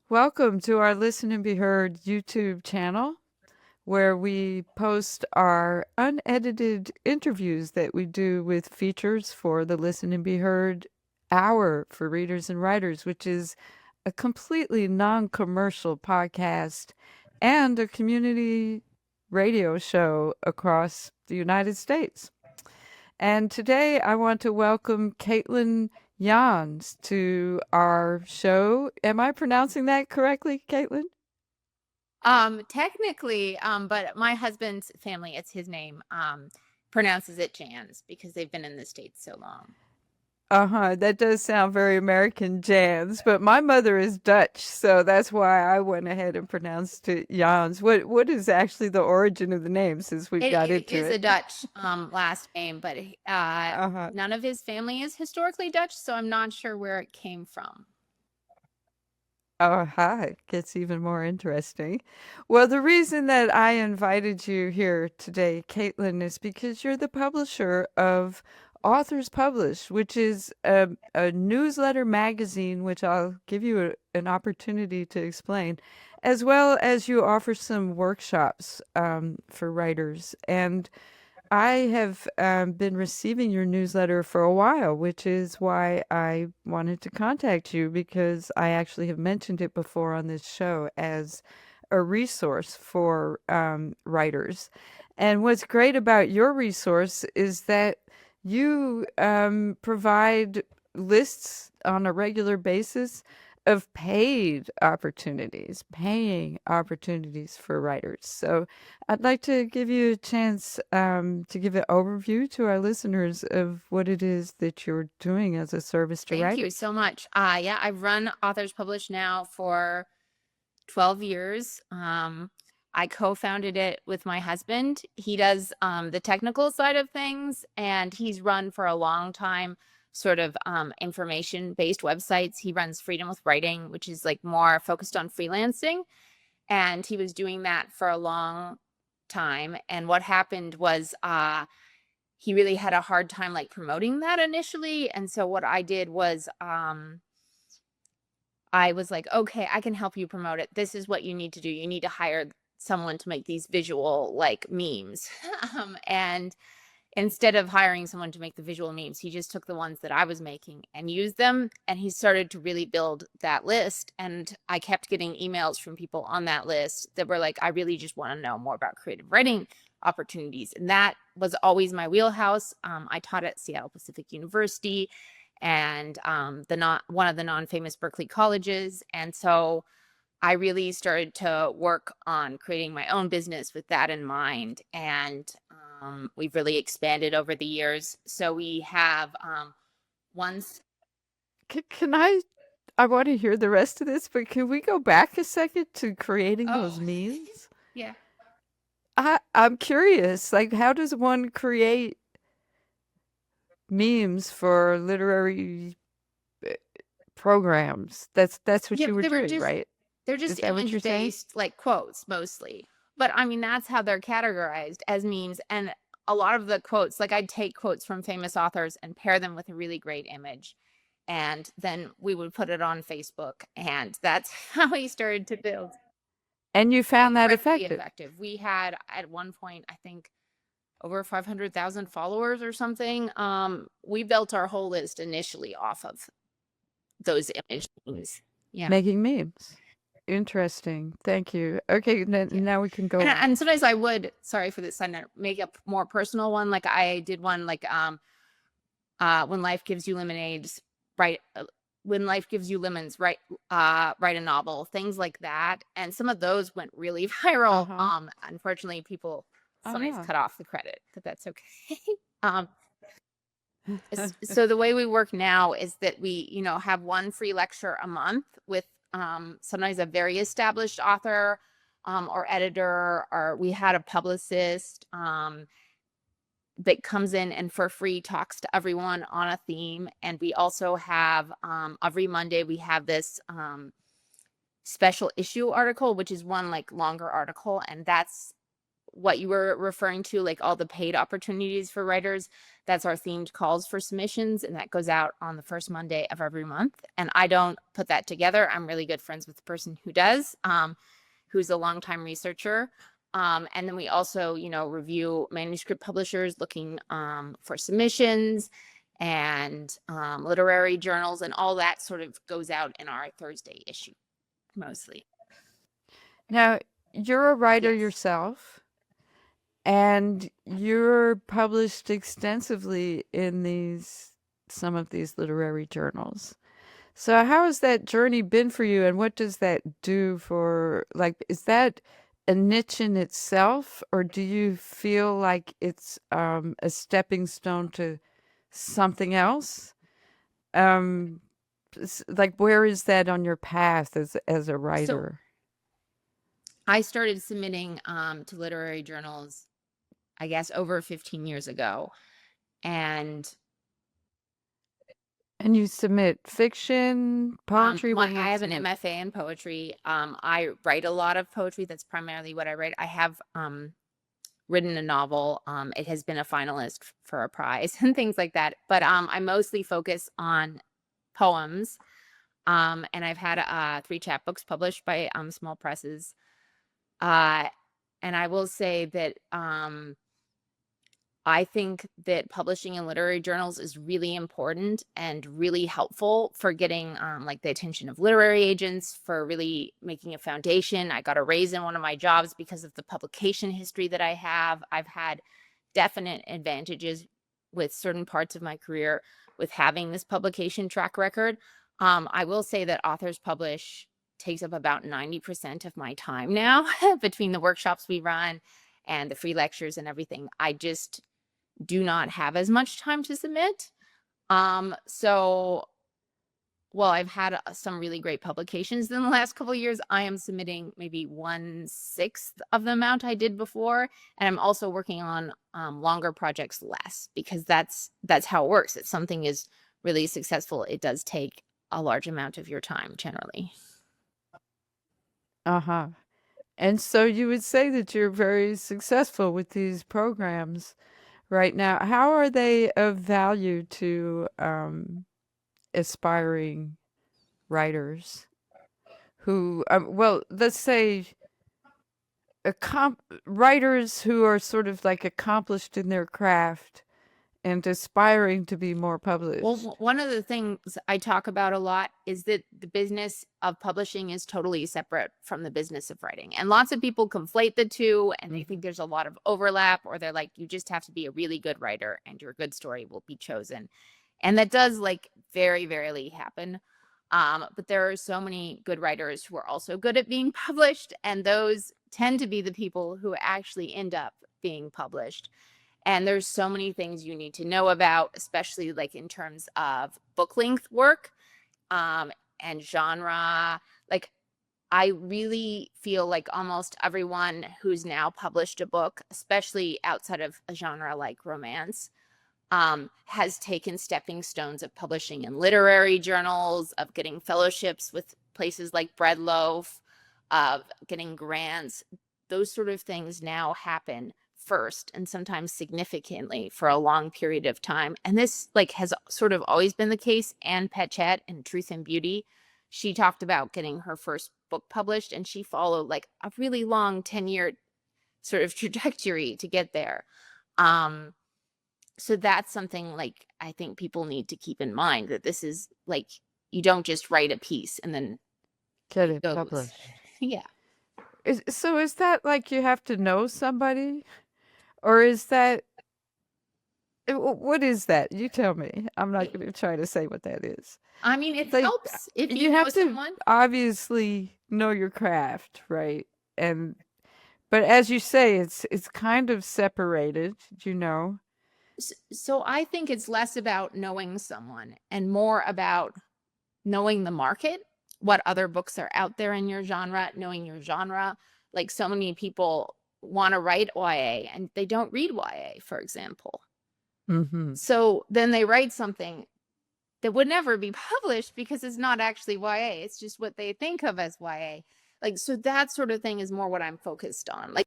Welcome to our Listen and Be Heard YouTube channel, where we post our unedited interviews that we do with features for the Listen and Be Heard Hour for Readers and Writers, which is a completely non commercial podcast and a community radio show across the United States. And today I want to welcome Caitlin Jans to our show. Am I pronouncing that correctly, Caitlin? Technically, but my husband's family, it's his name, pronounces it Jans because they've been in the States so long. Uh-huh. That does sound very American, Jans, but my mother is Dutch, so that's why I went ahead and pronounced it Jans. What is actually the origin of the name since we got It into is a it? Dutch last name, but Uh-huh. none of his family is historically Dutch, so I'm not sure where it came from. Oh, hi. It gets even more interesting. Well, the reason that I invited you here today, Caitlin, is because you're the publisher of Authors Publish, which is a newsletter magazine, which I'll give you an opportunity to explain, as well as you offer some workshops for writers. And I have been receiving your newsletter for a while, which is why I wanted to contact you because I actually have mentioned it before on this show as a resource for writers. And what's great about your resource is that you provide lists on a regular basis of paid opportunities, paying opportunities for writers. So I'd like to give you a chance to give an overview to our listeners of what it is that you're doing as a service to Thank you writers. so much. Yeah, I've run Authors Publish now for 12 years. I co-founded it with my husband. He does the technical side of things, and he's run for a long time sort of information-based websites. He runs Freedom with Writing, which is like more focused on freelancing, and he was doing that for a long time. And what happened was he really had a hard time like promoting that initially. And so what I did was I was like, okay, I can help you promote it. This is what you need to do. You need to hire someone to make these visual like memes. And instead of hiring someone to make the visual memes, he just took the ones that I was making and used them. And he started to really build that list. And I kept getting emails from people on that list that were like, I really just want to know more about creative writing opportunities. And that was always my wheelhouse. I taught at Seattle Pacific University and one of the non-famous Berkeley colleges. And so I really started to work on creating my own business with that in mind. And we've really expanded over the years. So we have once. Can I want to hear the rest of this, but can we go back a second to creating those Oh, memes? yeah. I'm curious, like, how does one create memes for literary programs? That's what Yeah, you were they were doing, just right? they're Is just that what you're saying? image-based like quotes mostly. But I mean, that's how they're categorized as memes. And a lot of the quotes, like I'd take quotes from famous authors and pair them with a really great image. And then we would put it on Facebook. And that's how we started to build. And you found that Incredibly effective. effective. We had at one point, I think, over 500,000 followers or something. We built our whole list initially off of those image memes. Yeah. Making memes. Interesting. Thank you. Okay, Yeah. now we can go And, on. and sometimes I would, sorry for this, make a more personal one. Like I did one like when life gives you lemonades, write when life gives you lemons, write a novel, things like that. And some of those went really viral. Uh-huh. Unfortunately, people sometimes Uh-huh. cut off the credit, but that's okay. um so the way we work now is that we, have one free lecture a month with sometimes a very established author or editor, or we had a publicist that comes in and for free talks to everyone on a theme. And we also have every Monday we have this special issue article, which is one like longer article, and that's what you were referring to, like all the paid opportunities for writers, that's our themed calls for submissions, and that goes out on the first Monday of every month. And I don't put that together. I'm really good friends with the person who does, who's a longtime researcher. And then we also, review manuscript publishers looking for submissions, and literary journals, and all that sort of goes out in our Thursday issue mostly. Now, you're a writer Yes. yourself, and you're published extensively in some of these literary journals. So how has that journey been for you, and what does that do for, like, is that a niche in itself, or do you feel like it's a stepping stone to something else? Um, like, where is that on your path as a So writer? I started submitting to literary journals, I guess, over 15 years ago. And And you submit fiction, poetry, what I else have do an you? MFA in poetry. I write a lot of poetry. That's primarily what I write. I have written a novel. It has been a finalist for a prize and things like that. But I mostly focus on poems. And I've had 3 chapbooks published by small presses. Uh, and I will say that I think that publishing in literary journals is really important and really helpful for getting like the attention of literary agents, for really making a foundation. I got a raise in one of my jobs because of the publication history that I have. I've had definite advantages with certain parts of my career with having this publication track record. I will say that Authors Publish takes up about 90% of my time now between the workshops we run and the free lectures and everything. I just do not have as much time to submit. So while I've had some really great publications in the last couple of years, I am submitting maybe 1/6 of the amount I did before. And I'm also working on longer projects less, because that's how it works. If something is really successful, it does take a large amount of your time generally. Uh-huh. And so you would say that you're very successful with these programs right now. How are they of value to aspiring writers who, well, let's say writers who are sort of like accomplished in their craft and aspiring to be more published? Well, one of the things I talk about a lot is that the business of publishing is totally separate from the business of writing. And lots of people conflate the two, and they think Mhm. there's a lot of overlap, or they're like, you just have to be a really good writer and your good story will be chosen. And that does like very rarely happen. But there are so many good writers who are also good at being published, and those tend to be the people who actually end up being published. And there's so many things you need to know about, especially like in terms of book length work, um, and genre. Like, I really feel like almost everyone who's now published a book, especially outside of a genre like romance, has taken stepping stones of publishing in literary journals, of getting fellowships with places like Breadloaf, of getting grants. Those sort of things now happen first, and sometimes significantly, for a long period of time. And this like has sort of always been the case. Anne Patchett in Truth and Beauty, she talked about getting her first book published, and she followed like a really long 10-year sort of trajectory to get there. Um, so that's something like I think people need to keep in mind, that this is like, you don't just write a piece and then Get it it goes. published. Yeah. So is that like you have to know somebody? Or is that, what is that? You tell me. I'm not going to try to say what that is. I mean, it Like, helps if you you know have to someone. obviously know your craft, right? And but as you say, it's kind of separated, you know. So I think it's less about knowing someone and more about knowing the market, what other books are out there in your genre, knowing your genre. Like, so many people want to write YA and they don't read YA, for example. Mhm. So then they write something that would never be published because it's not actually YA. It's just what they think of as YA. Like, so that sort of thing is more what I'm focused on. Like,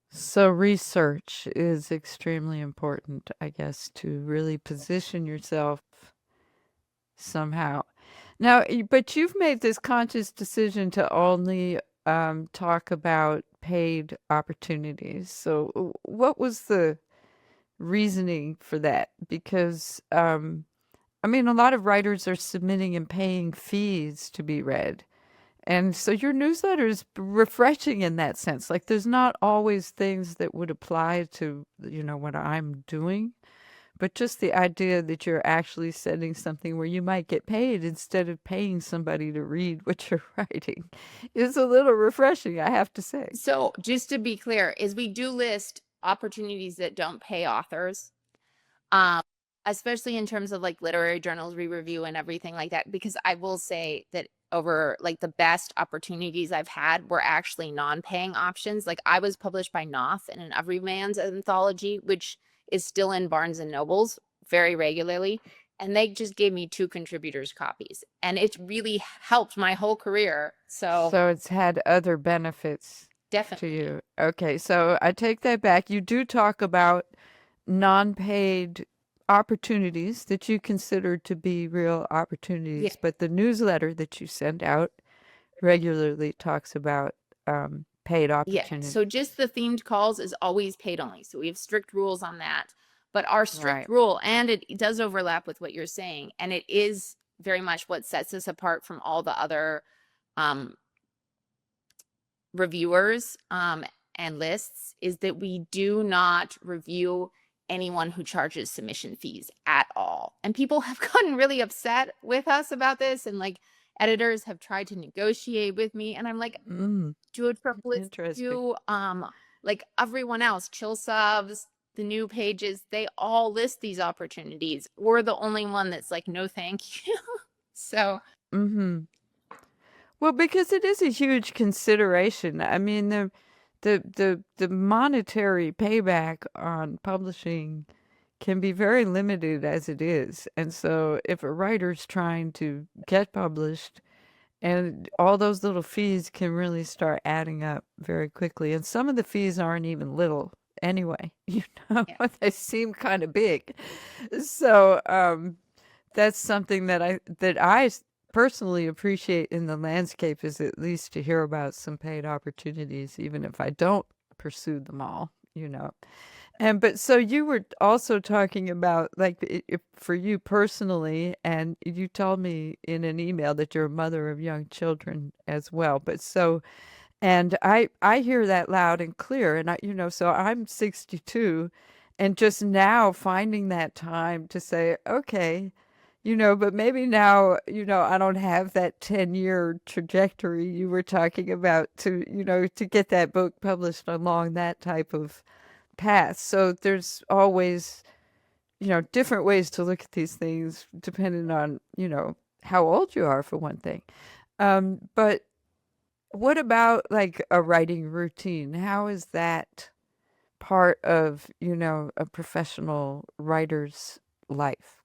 So research is extremely important, I guess, to really position yourself somehow. Now, but you've made this conscious decision to only talk about paid opportunities. So, what was the reasoning for that? Because, I mean, a lot of writers are submitting and paying fees to be read. And so your newsletter is refreshing in that sense. Like, there's not always things that would apply to, what I'm doing. But just the idea that you're actually sending something where you might get paid instead of paying somebody to read what you're writing is a little refreshing, I have to say. So just to be clear, is we do list opportunities that don't pay authors, um, especially in terms of like literary journals we review and everything like that. Because I will say that over like the best opportunities I've had were actually non-paying options. Like I was published by Knopf in an Everyman's anthology, which is still in Barnes and Nobles very regularly. And they just gave me 2 contributors copies and it really helped my whole career. So So it's had other benefits to definitely. you. Okay, so I take that back. You do talk about non-paid opportunities that you consider to be real Yeah. opportunities, but the newsletter that you send out regularly talks about paid Yeah. opportunities. So just the themed calls is always paid only. So we have strict rules on that. But our strict Right. rule, and it does overlap with what you're saying, and it is very much what sets us apart from all the other um, reviewers and lists, is that we do not review anyone who charges submission fees at all. And people have gotten really upset with us about this, and like editors have tried to negotiate with me, and I'm like, Mm, do it for Blitz, interesting. do like everyone else, chill subs, the new pages, they all list these opportunities. We're the only one that's like, no, thank you. So Mm-hmm. Well, because it is a huge consideration. I mean, the monetary payback on publishing can be very limited as it is. And so if a writer's trying to get published, and all those little fees can really start adding up very quickly. And some of the fees aren't even little anyway, yeah. they seem kind of big. So, that's something that I personally appreciate in the landscape is at least to hear about some paid opportunities, even if I don't pursue them all. And but so you were also talking about like for you personally, and you told me in an email that you're a mother of young children as well. But so, and I hear that loud and clear, and so I'm 62, and just now finding that time to say, okay, but maybe now, I don't have that 10-year trajectory you were talking about to get that book published along that type of path. So there's always, different ways to look at these things depending on, how old you are for one thing. But what about like a writing routine? How is that part of, a professional writer's life?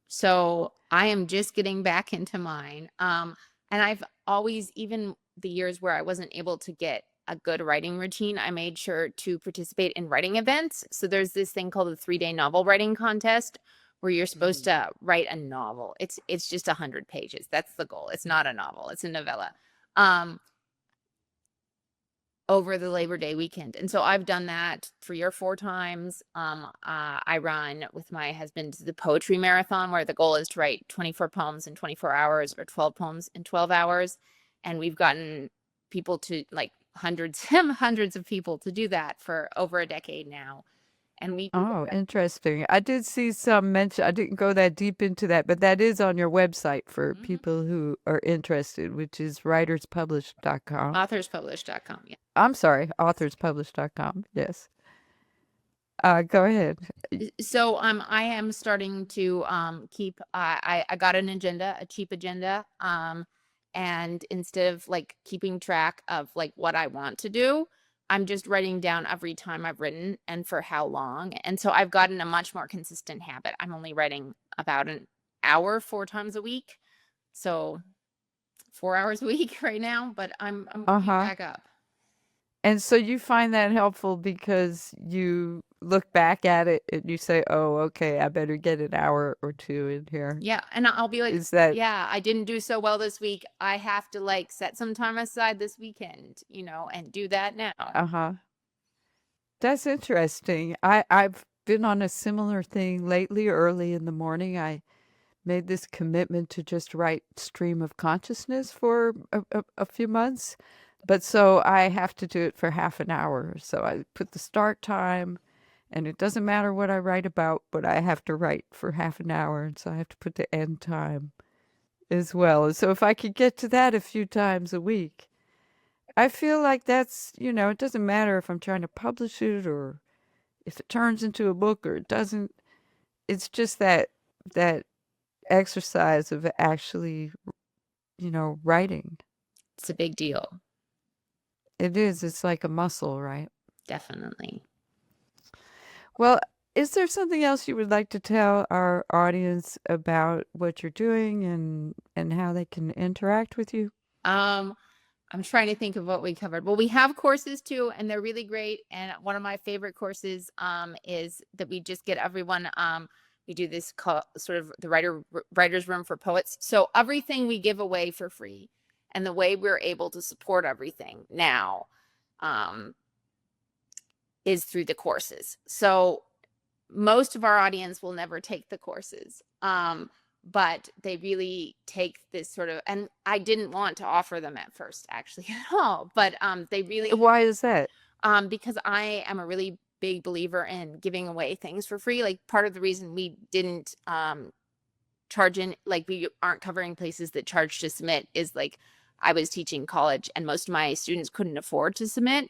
So I am just getting back into mine. And I've always, even the years where I wasn't able to get a good writing routine, I made sure to participate in writing events. So there's this thing called the 3-day novel writing contest where you're supposed Mhm. to write a novel. It's just 100 pages. That's the goal. It's not a novel, it's a novella. Um, over the Labor Day weekend. And so I've done that 3 or 4 times. I run with my husband the poetry marathon where the goal is to write 24 poems in 24 hours or 12 poems in 12 hours. And we've gotten people to like hundreds, hundreds of people to do that for over a decade now. And we do Oh, that. interesting. I did see some mention, I didn't go that deep into that, but that is on your website for Mhm. people who are interested, which is writerspublished.com. Authorspublished.com. Yeah. I'm sorry, authorspublished.com. Yes. Go ahead. So I am starting to keep I got an agenda, a cheap agenda. And instead of like keeping track of like what I want to do, I'm just writing down every time I've written and for how long. And so I've gotten a much more consistent habit. I'm only writing about an hour 4 times a week. So 4 hours a week right now, but I'm picking Uh-huh. back up. And so you find that helpful because you look back at it and you say, "Oh, okay, I better get an hour or two in here." Yeah, and I'll be like, Is that yeah, I didn't do so well this week. I have to like set some time aside this weekend, and do that now. uh-huh. That's interesting. I've been on a similar thing lately. Early in the morning, I made this commitment to just write stream of consciousness for a few months. But so I have to do it for half an hour. So I put the start time, and it doesn't matter what I write about, but I have to write for half an hour. And so I have to put the end time as well. And so if I could get to that a few times a week, I feel like it doesn't matter if I'm trying to publish it or if it turns into a book or it doesn't. It's just that exercise of actually, writing. It's a big deal. It is. It's like a muscle, right? Definitely. Well, is there something else you would like to tell our audience about what you're doing and how they can interact with you? Um, I'm trying to think of what we covered. Well, we have courses too, and they're really great. And one of my favorite courses is that we just get everyone. We do this call sort of the writer's room for poets. So everything we give away for free, and the way we're able to support everything now um, is through the courses. So most of our audience will never take the courses. But they really take this sort of, and I didn't want to offer them at first actually at all, but they really, Why is that? because I am a really big believer in giving away things for free. Like part of the reason we didn't charge in, like we aren't covering places that charge to submit is like I was teaching college and most of my students couldn't afford to submit.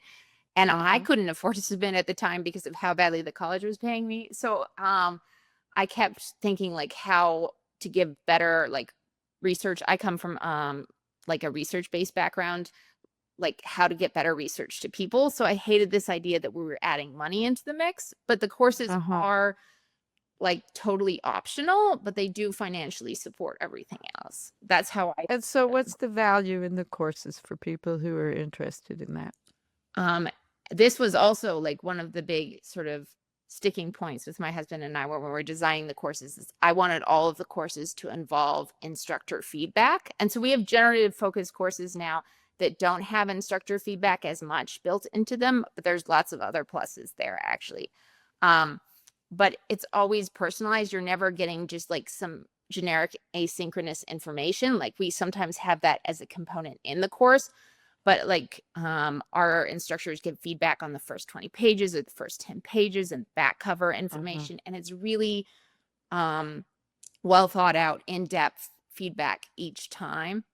And I Uh-huh. couldn't afford to submit at the time because of how badly the college was paying me. So I kept thinking like how to give better like research. I come from like a research-based background, like how to get better research to people. So I hated this idea that we were adding money into the mix, but the courses Uh-huh. are like totally optional, but they do financially support everything else. That's how I And so what's the value in the courses for people who are interested in that? Um, this was also like one of the big sort of sticking points with my husband and I when we were designing the courses is I wanted all of the courses to involve instructor feedback. And so we have generative focus courses now that don't have instructor feedback as much built into them, but there's lots of other pluses there actually. Um, but it's always personalized. You're never getting just like some generic asynchronous information. Like we sometimes have that as a component in the course, but like our instructors give feedback on the first 20 pages or the first 10 pages and back cover Uh-huh. information, and it's really um well thought out, in-depth feedback each time.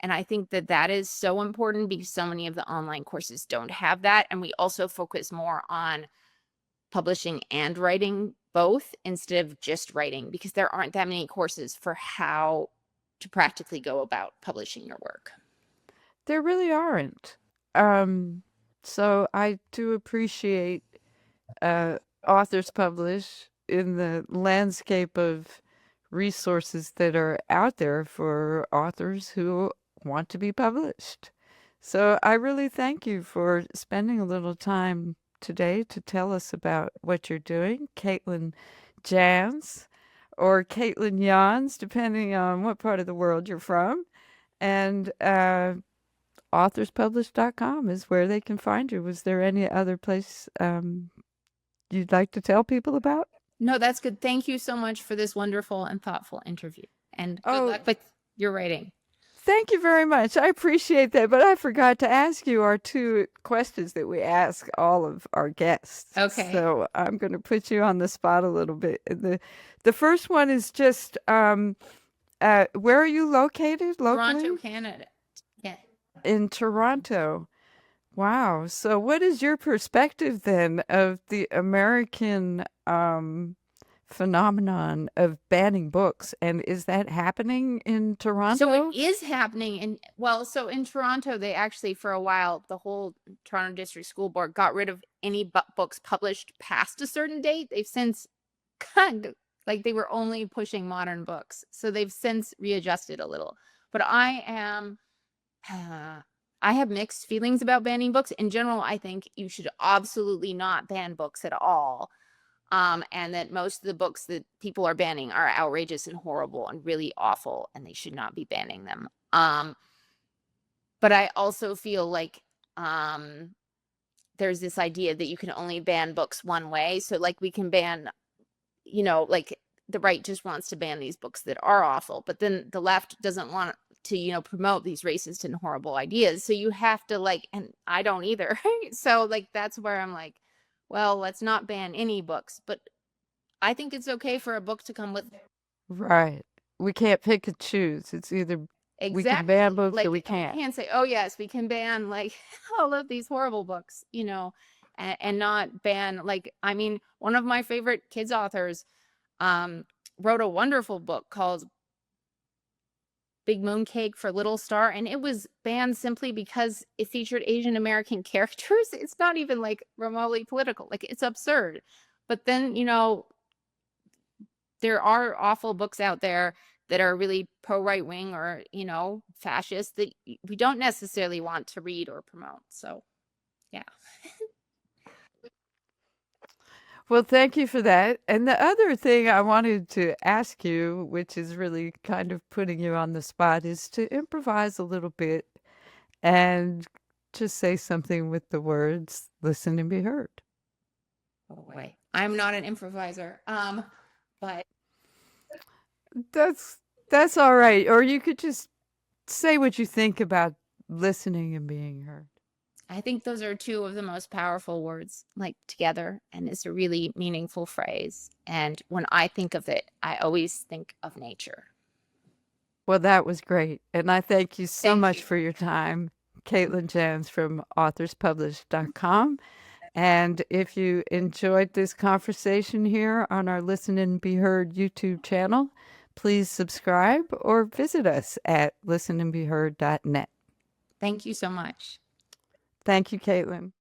And I think that that is so important because so many of the online courses don't have that, and we also focus more on publishing and writing both instead of just writing because there aren't that many courses for how to practically go about publishing your work. There really aren't. Um, so I do appreciate uh, authors publish in the landscape of resources that are out there for authors who want to be published. So I really thank you for spending a little time today to tell us about what you're doing, Caitlin Jans or Caitlin Yans, depending on what part of the world you're from. And authorspublished.com is where they can find you. Was there any other place you'd like to tell people about? No, that's good. Thank you so much for this wonderful and thoughtful interview. And good Oh, luck with your writing. thank you very much. I appreciate that. But I forgot to ask you our two questions that we ask all of our guests. Okay. So I'm going to put you on the spot a little bit. The first one is just where are you located Toronto, locally? Canada. Yeah. In Toronto. Wow. So what is your perspective then of the American phenomenon of banning books? And is that happening in So it Toronto? is happening. And well, so in Toronto, they actually, for a while, the whole Toronto District School Board got rid of any books published past a certain date. They've since kind of like they were only pushing modern books. So they've since readjusted a little. But I am I have mixed feelings about banning books. In general, I think you should absolutely not ban books at all. And that most of the books that people are banning are outrageous and horrible and really awful, and they should not be banning them. But I also feel like there's this idea that you can only ban books one way. So, like, we can ban, like the right just wants to ban these books that are awful, but then the left doesn't want to, promote these racist and horrible ideas. So you have to, like, and I don't either. So, like, that's where I'm like, well, let's not ban any books, but I think it's okay for a book to come with. Right. We can't pick and choose. It's either we can ban Exactly. books or we Like, we can't. can't say, oh, yes, we can ban, like, all of these horrible books, and not ban, like, I mean, one of my favorite kids authors um, wrote a wonderful book called Big Moon Cake for Little Star, and it was banned simply because it featured Asian American characters. It's not even like remotely political. Like, it's absurd. But then, there are awful books out there that are really pro right wing or, fascist that we don't necessarily want to read or promote. So, yeah. Well, thank you for that. And the other thing I wanted to ask you, which is really kind of putting you on the spot, is to improvise a little bit and just say something with the words listen and be heard. Oh, wait. I'm not an improviser. But That's that's all right. Or you could just say what you think about listening and being heard. I think those are two of the most powerful words, like, together, and it's a really meaningful phrase. And when I think of it, I always think of nature. Well, that was great. And I thank you so Thank much you. for your time, Caitlin Jones from authorspublished.com. And if you enjoyed this conversation here on our Listen and Be Heard YouTube channel, please subscribe or visit us at listenandbeheard.net. Thank you so much. Thank you, Caitlin.